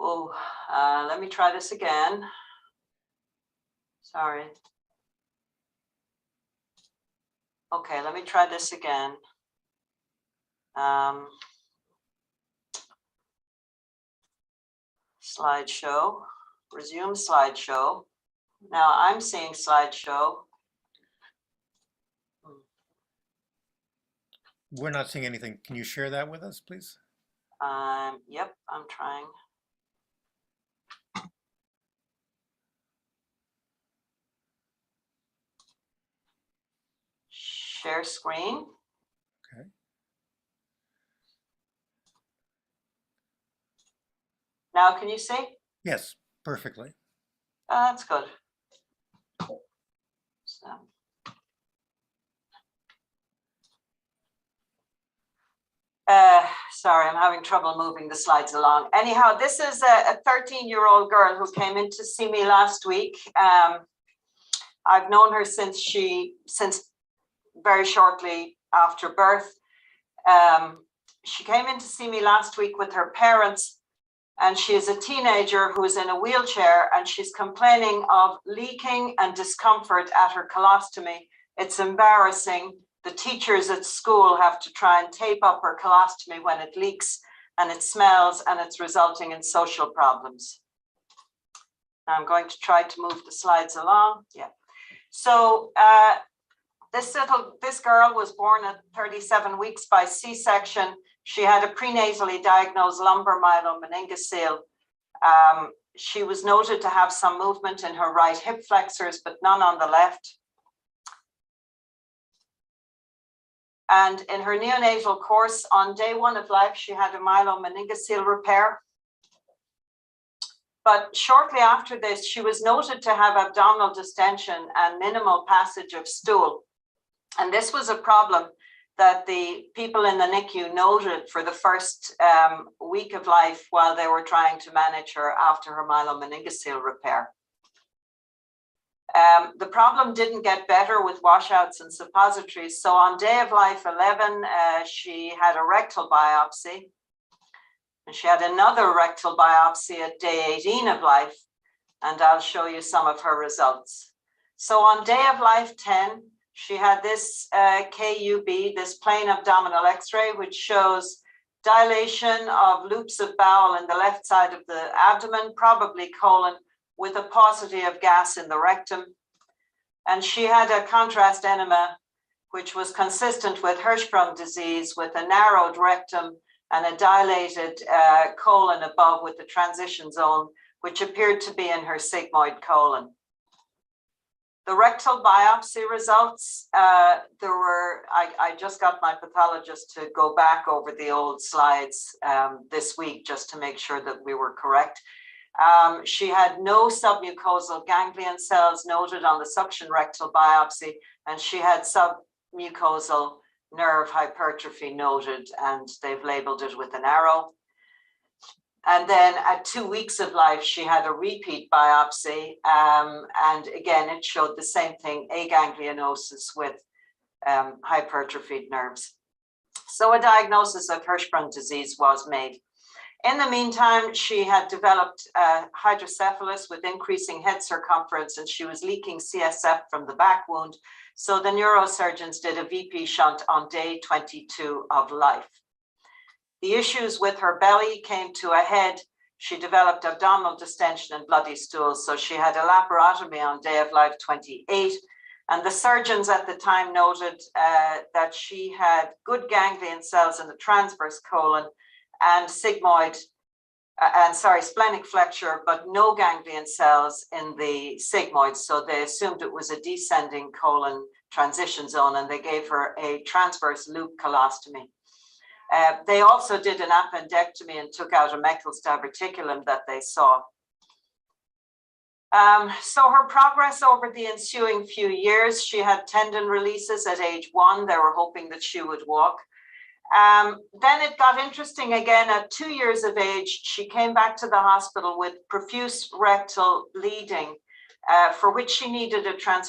Oh, let me try this again. Sorry. Okay, let me try this again. Slideshow, resume slideshow. Now I'm seeing slideshow. We're not seeing anything. Can you share that with us, please? Yep, I'm trying. Share screen. Okay. Now, can you see? Yes, perfectly. That's good. So. Sorry, I'm having trouble moving the slides along. Anyhow, this is a 13-year-old girl who came in to see me last week. I've known her since very shortly after birth. She came in to see me last week with her parents, and she is a teenager who's in a wheelchair, and she's complaining of leaking and discomfort at her colostomy. It's embarrassing. The teachers at school have to try and tape up her colostomy when it leaks, and it smells, and it's resulting in social problems. Now I'm going to try to move the slides along. Yeah. So this girl was born at 37 weeks by C-section. She had a prenatally diagnosed lumbar myelomeningocele. She was noted to have some movement in her right hip flexors, but none on the left. And in her neonatal course, on day 1 of life, she had a myelomeningocele repair. But shortly after this, she was noted to have abdominal distension and minimal passage of stool. And this was a problem that the people in the NICU noted for the first week of life while they were trying to manage her after her myelomeningocele repair. The problem didn't get better with washouts and suppositories. So on day of life 11, she had a rectal biopsy. And she had another rectal biopsy at day 18 of life. And I'll show you some of her results. So on day of life 10, she had this KUB, this plain abdominal X-ray, which shows dilation of loops of bowel in the left side of the abdomen, probably colon, with a paucity of gas in the rectum. And she had a contrast enema, which was consistent with Hirschsprung disease, with a narrowed rectum and a dilated colon above with the transition zone, which appeared to be in her sigmoid colon. The rectal biopsy results, I just got my pathologist to go back over the old slides this week just to make sure that we were correct. She had no submucosal ganglion cells noted on the suction rectal biopsy, and she had submucosal nerve hypertrophy noted, and they've labeled it with an arrow. And then at 2 weeks of life, she had a repeat biopsy, and again, it showed the same thing, aganglionosis with hypertrophied nerves. So a diagnosis of Hirschsprung disease was made. In the meantime, she had developed hydrocephalus with increasing head circumference, and she was leaking CSF from the back wound. So the neurosurgeons did a VP shunt on day 22 of life. The issues with her belly came to a head. She developed abdominal distension and bloody stools. So she had a laparotomy on day of life 28. And the surgeons at the time noted that she had good ganglion cells in the transverse colon and sigmoid, splenic flexure, but no ganglion cells in the sigmoid. So they assumed it was a descending colon transition zone, and they gave her a transverse loop colostomy. They also did an appendectomy and took out a Meckel's diverticulum that they saw. So her progress over the ensuing few years, she had tendon releases at age 1. They were hoping that she would walk. Then it got interesting again. At 2 years of age, she came back to the hospital with profuse rectal bleeding, for which she needed a transfusion